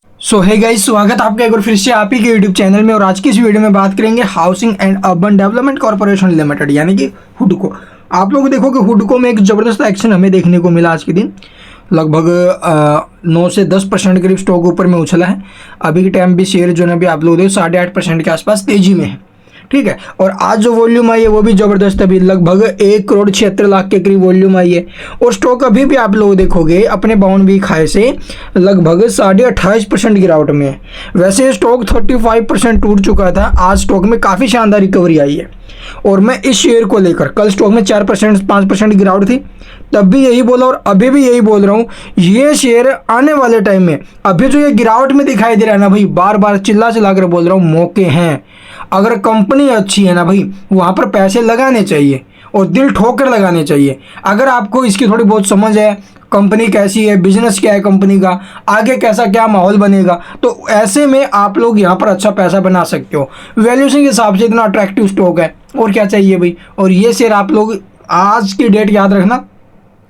सो है गाइस, स्वागत आपका एक बार फिर से आप ही के यूट्यूब चैनल में। और आज की इस वीडियो में बात करेंगे housing and urban development corporation limited यानी कि हुडको। आप लोग देखो कि हुडको में एक ज़बरदस्त एक्शन हमें देखने को मिला आज के दिन। लगभग 9 से 10% करीब स्टॉक ऊपर में उछला है। अभी के टाइम भी शेयर जो है अभी आप लोग देखो 8.5% के आसपास तेजी में है। ठीक है, और आज जो वॉल्यूम आई है वो भी ज़बरदस्त है। अभी लगभग 1,76,00,000 के करीब वॉल्यूम आई है। और स्टॉक अभी भी आप लोग देखोगे अपने बाउंड वीक हाई से लगभग 28.5% गिरावट में है। वैसे स्टॉक 35% टूट चुका था, आज स्टॉक में काफ़ी शानदार रिकवरी आई है। और मैं इस शेयर को लेकर कल स्टॉक में 4% 5% गिरावट थी, तब भी यही बोला और अभी भी यही बोल रहा हूँ, ये शेयर आने वाले टाइम में अभी जो ये गिरावट में दिखाई दे रहा है ना भाई, बार बार चिल्ला चिल्ला कर बोल रहा हूँ, मौके हैं। अगर कंपनी अच्छी है ना भाई, वहाँ पर पैसे लगाने चाहिए और दिल ठोक कर लगाने चाहिए। अगर आपको इसकी थोड़ी बहुत समझ है, कंपनी कैसी है, बिजनेस क्या है कंपनी का, आगे कैसा क्या माहौल बनेगा, तो ऐसे में आप लोग यहाँ पर अच्छा पैसा बना सकते हो। वैल्यूएशन के हिसाब से इतना अट्रैक्टिव स्टॉक है, और क्या चाहिए भाई। और ये शेयर आप लोग आज की डेट याद रखना,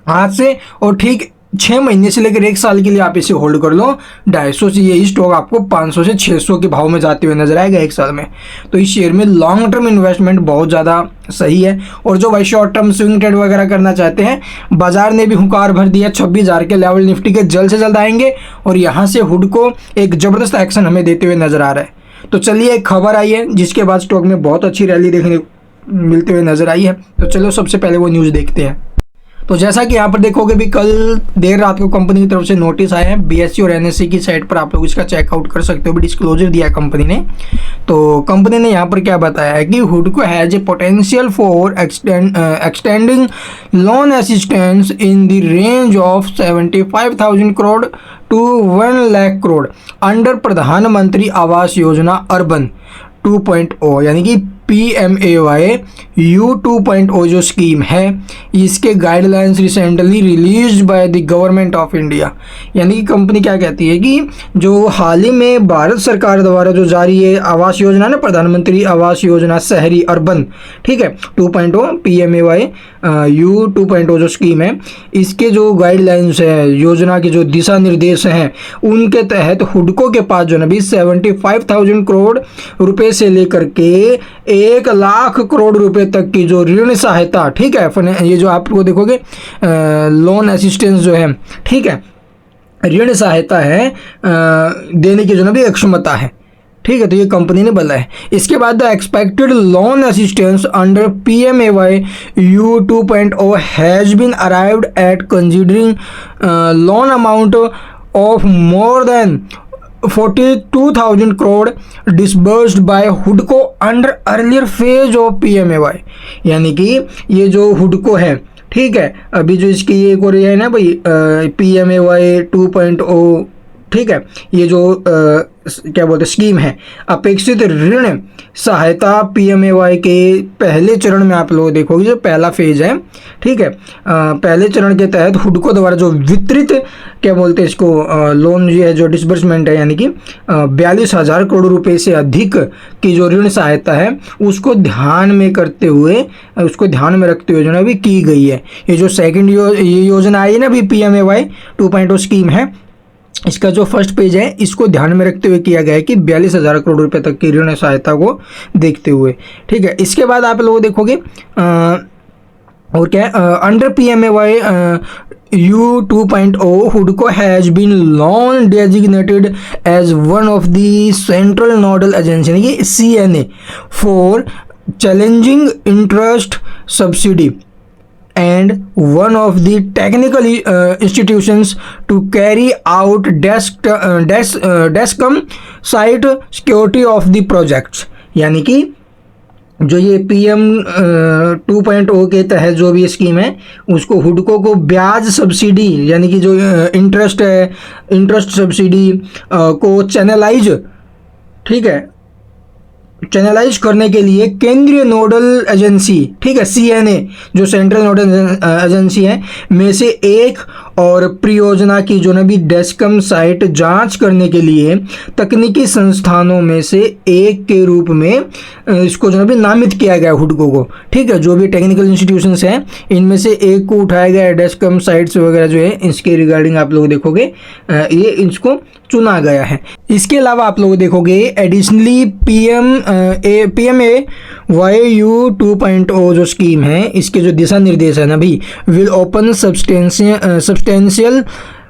आज से और ठीक 6 महीने से लेकर 1 साल के लिए आप इसे होल्ड कर लो। 250 से यही स्टॉक आपको 500 से 600 के भाव में जाते हुए नजर आएगा 1 साल में। तो इस शेयर में लॉन्ग टर्म इन्वेस्टमेंट बहुत ज़्यादा सही है। और जो भाई शॉर्ट टर्म स्विंग ट्रेड वगैरह करना चाहते हैं, बाजार ने भी हुंकार भर दिया। 26,000 के लेवल निफ्टी के जल्द से जल्द आएंगे और यहाँ से हुडको एक ज़बरदस्त एक्शन हमें देते हुए नजर आ रहा है। तो चलिए, एक खबर आई है जिसके बाद स्टॉक में बहुत अच्छी रैली देखने मिलते हुए नजर आई है। तो चलो सबसे पहले वो न्यूज़ देखते हैं। तो जैसा कि यहाँ पर देखोगे भी कल देर रात को कंपनी की तरफ से नोटिस आया है। बीएसई और एनएसई की साइट पर आप लोग इसका चेकआउट कर सकते हो, भी डिस्क्लोजर दिया है कंपनी ने। तो कंपनी ने यहाँ पर क्या बताया है कि हुडको has a potential for extending loan assistance in the range of 75,000 crore to 1 lakh crore under प्रधानमंत्री आवास योजना अर्बन 2.0 यानी कि PMAY U2.0 जो स्कीम है, इसके guidelines recently release by the government of India. यानी कि कंपनी क्या कहती है कि जो हाल ही में भारत सरकार द्वारा जो जारी है आवास योजना ना, प्रधानमंत्री आवास योजना शहरी अर्बन, ठीक है, 2.0 PMAY U2.0 जो स्कीम है, इसके जो गाइडलाइंस है, योजना के जो दिशा निर्देश हैं, उनके तहत हुडको के पास जो है भी 75,000 करोड़ रुपए से लेकर के 1 लाख करोड़ रुपए तक की जो ऋण सहायता, ठीक है, ये जो आपको देखोगे लोन असिस्टेंस जो है, ठीक है, ऋण सहायता है देने की जो भी क्षमता है। ठीक है, तो ये कंपनी ने बोला है। इसके बाद the expected loan assistance under PMAY U2.0 has been arrived at considering loan amount of more than 42,000 crore disbursed by हुडको under earlier phase of PMAY। यानी कि ये जो हुडको है, ठीक है, अभी जो इसकी ये एक और है ना भाई PMAY 2.0, ठीक है, ये जो क्या बोलते स्कीम है, अपेक्षित ऋण सहायता PMAY के पहले चरण में आप लोग देखोगे जो पहला फेज है, ठीक है, पहले चरण के तहत हुडको द्वारा जो वितरित क्या बोलते हैं इसको लोन जो है, जो डिसबर्समेंट है, यानी कि 42,000 करोड़ रुपए से अधिक की जो ऋण सहायता है उसको ध्यान में करते हुए, उसको ध्यान में रखते हुए जो है अभी की गई है। ये जो सेकंड ये योजना आई है ना अभी PMAY 2.0 स्कीम है, इसका जो फर्स्ट पेज है इसको ध्यान में रखते हुए किया गया है कि 42,000 करोड़ रुपए तक की ऋण सहायता को देखते हुए। ठीक है, इसके बाद आप लोग देखोगे और क्या अंडर PMAY U2.0 हुडको has been long designated as one of the central nodal agency यानी कि CNA for challenging interest subsidy and one of the technical institutions to carry out DESCOM site security of the projects। यानी कि जो ये PM 2.0 के तहत जो भी स्कीम है, उसको हुडको को ब्याज सब्सिडी यानी कि जो इंटरेस्ट है, इंटरेस्ट सब्सिडी को चैनलाइज, ठीक है, चैनलाइज करने के लिए केंद्रीय नोडल एजेंसी, ठीक है, CNA जो सेंट्रल नोडल एजेंसी है में से एक, और परियोजना की जो ना भी डेस्कम साइट जांच करने के लिए तकनीकी संस्थानों में से एक के रूप में इसको जो ना भी नामित किया गया हुडको को, ठीक है। जो भी टेक्निकल इंस्टीट्यूशंस हैं इनमें से एक को उठाया गया है, डेस्कम साइट्स वगैरह जो है इसके रिगार्डिंग आप लोग देखोगे ये इसको चुना गया है। इसके अलावा आप लोग देखोगे एडिशनली PMAYU 2.0 जो स्कीम है इसके जो दिशा निर्देश है ना भी, will open substantial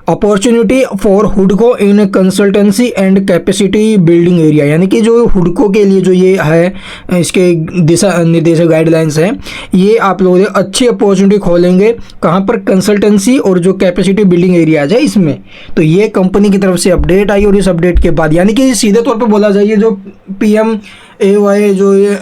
opportunity for हुडको in consultancy and capacity building area, यानी कि जो हुडको के लिए जो ये है इसके दिशा निर्देश गाइडलाइंस हैं, ये आप लोग अच्छी अपॉर्चुनिटी खोलेंगे कहाँ पर, कंसल्टेंसी और जो कैपेसिटी बिल्डिंग एरिया है इसमें। तो ये कंपनी की तरफ से अपडेट आई और इस अपडेट के बाद यानी कि सीधे तौर पर बोला जाए जो PMAY जो ये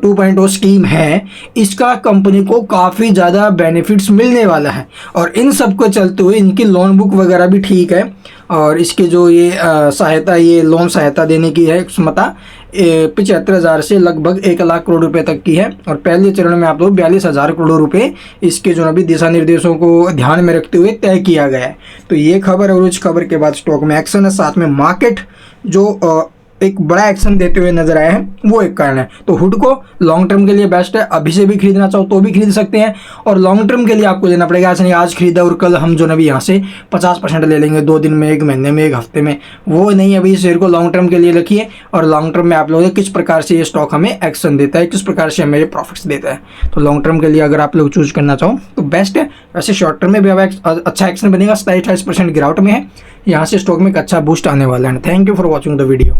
2.0 स्कीम है इसका कंपनी को काफ़ी ज़्यादा बेनिफिट्स मिलने वाला है, और इन सब को चलते हुए इनकी लोन बुक वगैरह भी ठीक है, और इसके जो ये सहायता, ये लोन सहायता देने की है क्षमता 75,000 से लगभग 1 लाख करोड़ रुपए तक की है, और पहले चरण में आप लोग 42,000 करोड़ रुपए इसके जो अभी दिशा निर्देशों को ध्यान में रखते हुए तय किया गया है। तो ये खबर और उस खबर के बाद स्टॉक में एक्शन है, साथ में मार्केट जो एक बड़ा एक्शन देते हुए नजर आए हैं वो एक कारण है। तो हुडको लॉन्ग टर्म के लिए बेस्ट है, अभी से भी खरीदना चाहो तो भी खरीद सकते हैं, और लॉन्ग टर्म के लिए आपको लेना पड़ेगा। ऐसा नहीं आज खरीदा और कल हम जो ना भी यहाँ से 50% ले लेंगे 2 दिन में, 1 महीने में, 1 हफ्ते में, वो नहीं। अभी शेयर को लॉन्ग टर्म के लिए रखिए, और लॉन्ग टर्म में आप लोग किस प्रकार से ये स्टॉक हमें एक्शन देता है, किस प्रकार से हमें ये प्रॉफिट्स देता है। तो लॉन्ग टर्म के लिए अगर आप लोग चूज करना चाहो तो बेस्ट है। वैसे शॉर्ट टर्म में भी अब अच्छा एक्शन बनेगा, 27% गिरावट में है, यहाँ से स्टॉक में एक अच्छा बूस्ट आने वाला है। Thank you for watching the video.